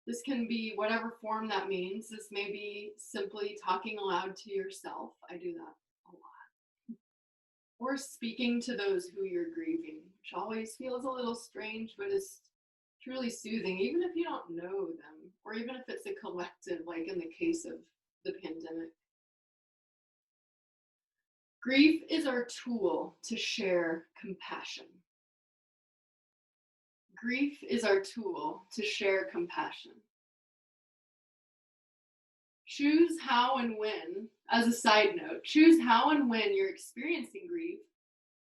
This can be whatever form that means. This may be simply talking aloud to yourself. I do that a lot. Or speaking to those who you're grieving, which always feels a little strange, but is truly soothing, even if you don't know them, or even if it's a collective, like in the case of the pandemic. Grief is our tool to share compassion. Grief is our tool to share compassion. Choose how and when, as a side note, choose how and when you're experiencing grief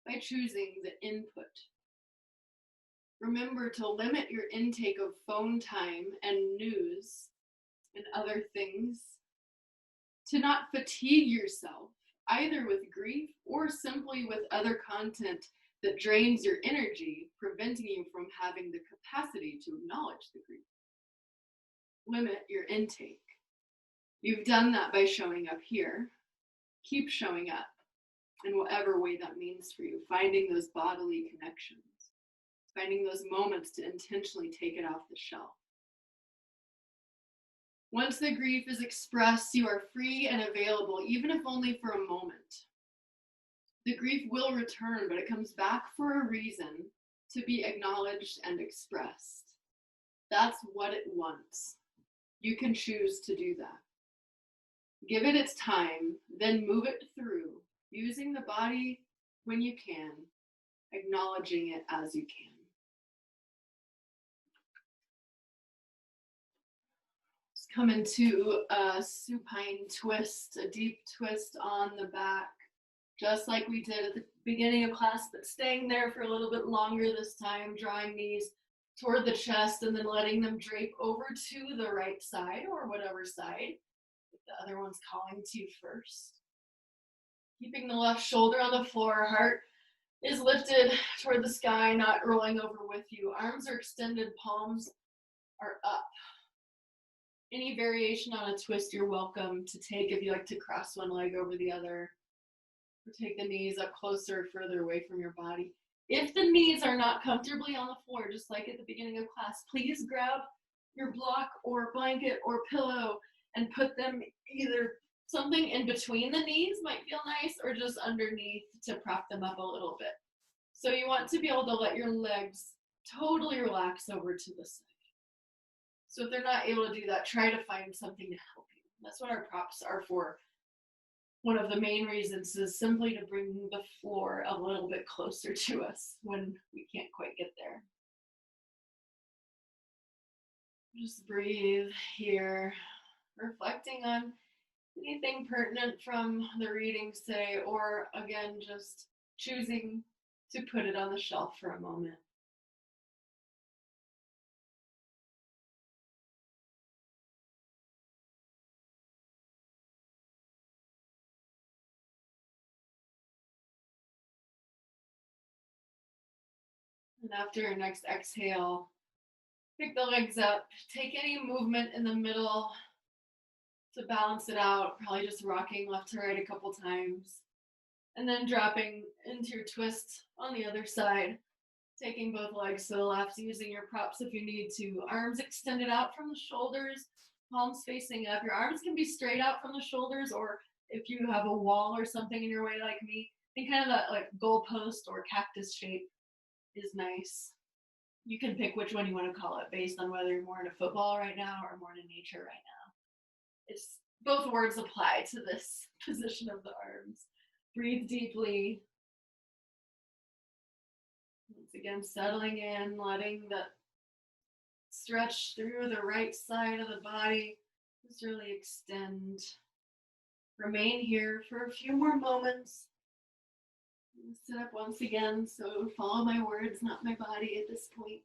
by choosing the input. Remember to limit your intake of phone time and news and other things, to not fatigue yourself either with grief or simply with other content that drains your energy, preventing you from having the capacity to acknowledge the grief. Limit your intake. You've done that by showing up here. Keep showing up in whatever way that means for you, finding those bodily connections, finding those moments to intentionally take it off the shelf. Once the grief is expressed, you are free and available, even if only for a moment. The grief will return, but it comes back for a reason, to be acknowledged and expressed. That's what it wants. You can choose to do that. Give it its time, then move it through, using the body when you can, acknowledging it as you can. Just come into a supine twist, a deep twist on the back, just like we did at the beginning of class, but staying there for a little bit longer this time, drawing knees toward the chest and then letting them drape over to the right side or whatever side, if the other one's calling to you first. Keeping the left shoulder on the floor, heart is lifted toward the sky, not rolling over with you. Arms are extended, palms are up. Any variation on a twist you're welcome to take if you like to cross one leg over the other, or take the knees up closer, further away from your body. If the knees are not comfortably on the floor, just like at the beginning of class, please grab your block or blanket or pillow and put them either something in between the knees might feel nice, or just underneath to prop them up a little bit. So you want to be able to let your legs totally relax over to the side. So if they're not able to do that, try to find something to help you. That's what our props are for. One of the main reasons is simply to bring the floor a little bit closer to us when we can't quite get there. Just breathe here, reflecting on anything pertinent from the reading today, or again, just choosing to put it on the shelf for a moment. And after your next exhale, pick the legs up, take any movement in the middle to balance it out, probably just rocking left to right a couple times, and then dropping into your twist on the other side, taking both legs to the left, using your props if you need to. Arms extended out from the shoulders, palms facing up. Your arms can be straight out from the shoulders, or if you have a wall or something in your way like me, and kind of that like goalpost or cactus shape is nice. You can pick which one you want to call it based on whether you're more into football right now or more into nature right now. It's both words apply to this position of the arms. Breathe deeply. Once again, settling in, letting the stretch through the right side of the body just really extend. Remain here for a few more moments. Sit up once again, so follow my words, not my body at this point.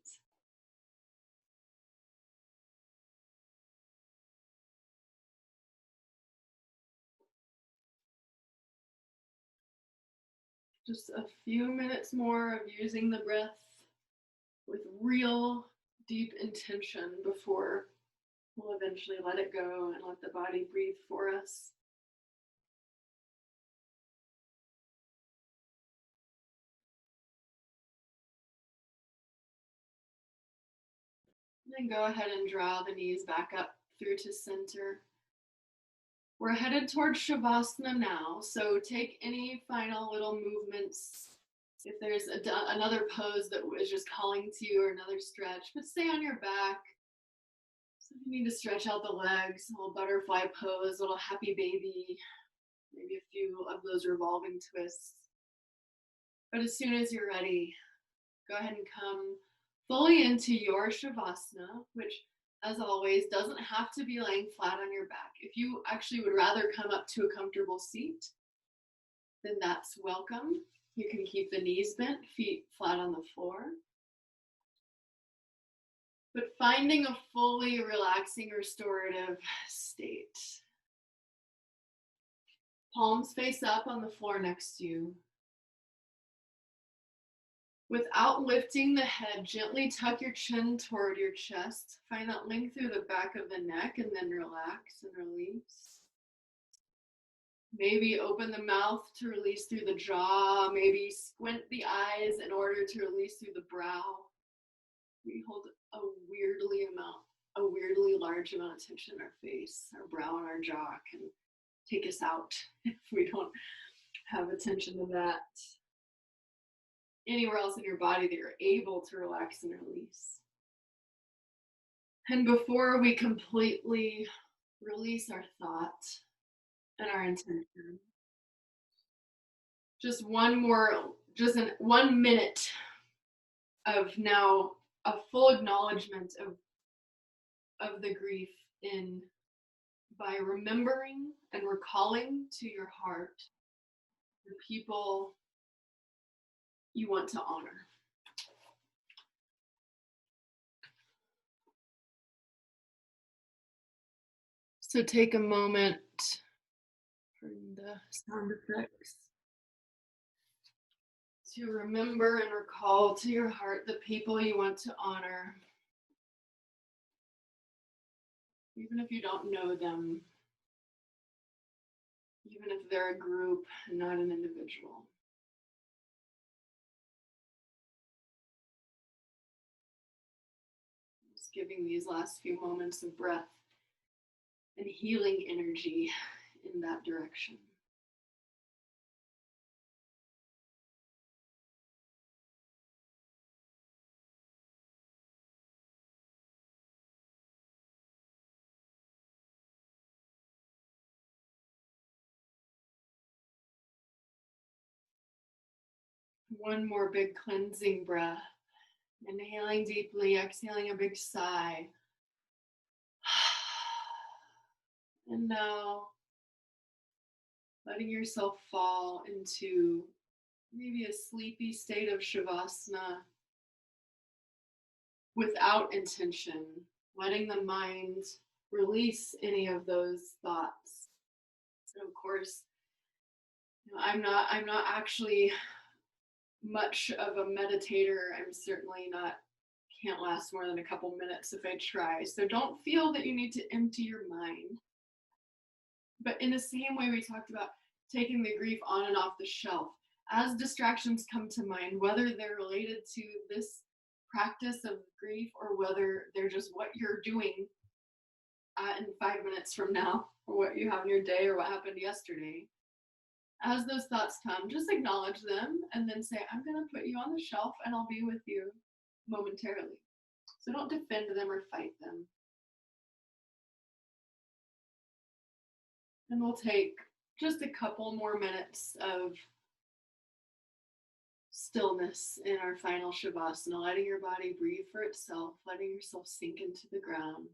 Just a few minutes more of using the breath with real deep intention before we'll eventually let it go and let the body breathe for us. And then go ahead and draw the knees back up through to center. We're headed towards Shavasana now, so take any final little movements. If there's another pose that was just calling to you or another stretch, but stay on your back. So if you need to stretch out the legs, a little butterfly pose, a little happy baby, maybe a few of those revolving twists. But as soon as you're ready, go ahead and come fully into your Shavasana, which as always, doesn't have to be laying flat on your back. If you actually would rather come up to a comfortable seat, then that's welcome. You can keep the knees bent, feet flat on the floor. But finding a fully relaxing, restorative state. Palms face up on the floor next to you. Without lifting the head, gently tuck your chin toward your chest. Find that length through the back of the neck and then relax and release. Maybe open the mouth to release through the jaw. Maybe squint the eyes in order to release through the brow. We hold a weirdly large amount of tension in our face. Our brow and our jaw can take us out if we don't have attention to that. Anywhere else in your body that you're able to relax and release. And before we completely release our thought and our intention, just 1 minute of now a full acknowledgement of the grief by remembering and recalling to your heart the people you want to honor. So take a moment for the sound effects to remember and recall to your heart the people you want to honor, even if you don't know them, even if they're a group and not an individual. Just giving these last few moments of breath and healing energy in that direction. One more big cleansing breath. Inhaling deeply, exhaling a big sigh. And now letting yourself fall into maybe a sleepy state of shavasana without intention, letting the mind release any of those thoughts. So of course, I'm not actually much of a meditator. I'm certainly can't last more than a couple minutes if I try. So don't feel that you need to empty your mind. But in the same way we talked about taking the grief on and off the shelf, as distractions come to mind, whether they're related to this practice of grief or whether they're just what you're doing in 5 minutes from now, or what you have in your day or what happened yesterday, as those thoughts come, just acknowledge them and then say, I'm going to put you on the shelf and I'll be with you momentarily. So don't defend them or fight them. And we'll take just a couple more minutes of stillness in our final shavasana, letting your body breathe for itself, letting yourself sink into the ground.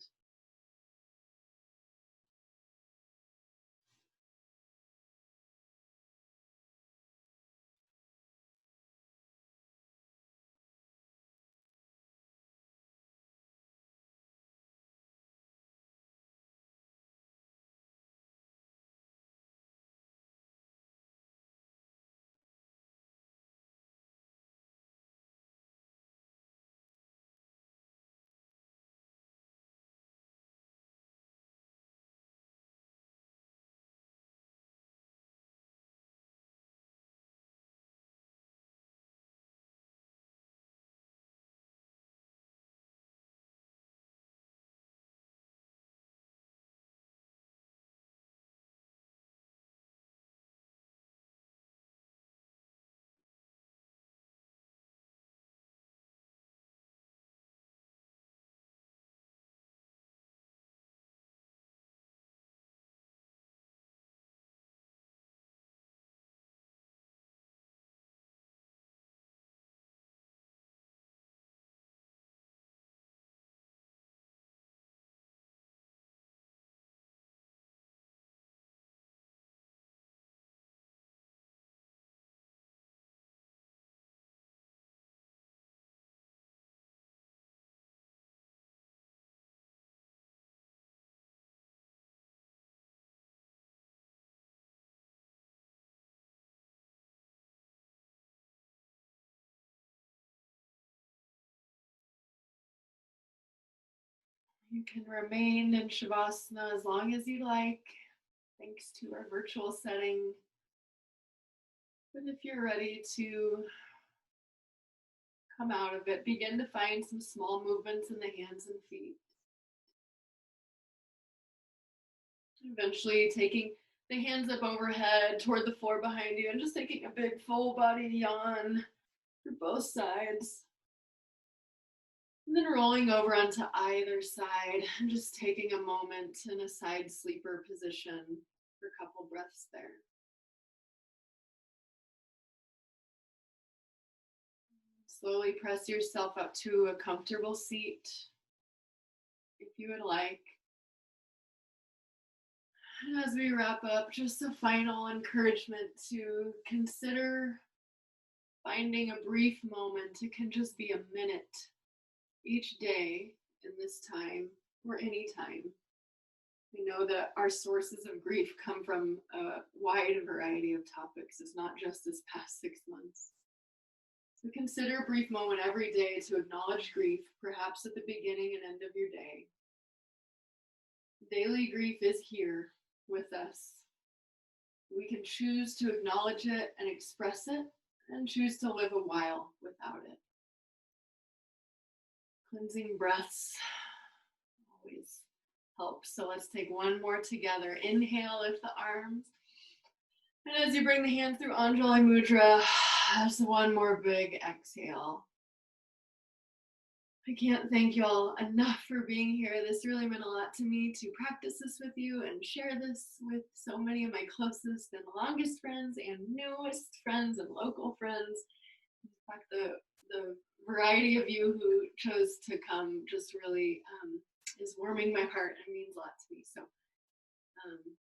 You can remain in Shavasana as long as you like, thanks to our virtual setting. But if you're ready to come out of it, begin to find some small movements in the hands and feet. Eventually taking the hands up overhead toward the floor behind you and just taking a big full body yawn for both sides. And then rolling over onto either side and just taking a moment in a side sleeper position for a couple breaths there. Slowly press yourself up to a comfortable seat if you would like. And as we wrap up, just a final encouragement to consider finding a brief moment. It can just be a minute each day in this time or any time. We know that our sources of grief come from a wide variety of topics. It's not just this past 6 months. So consider a brief moment every day to acknowledge grief, perhaps at the beginning and end of your day. Daily grief is here with us. We can choose to acknowledge it and express it, and choose to live a while without it. Cleansing breaths always helps. So let's take one more together. Inhale, lift the arms. And as you bring the hands through Anjali Mudra, just one more big exhale. I can't thank you all enough for being here. This really meant a lot to me to practice this with you and share this with so many of my closest and longest friends and newest friends and local friends. In fact, the variety of you who chose to come just really is warming my heart and means a lot to me. So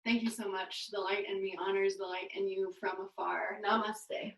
thank you so much. The light in me honors the light in you from afar. Namaste.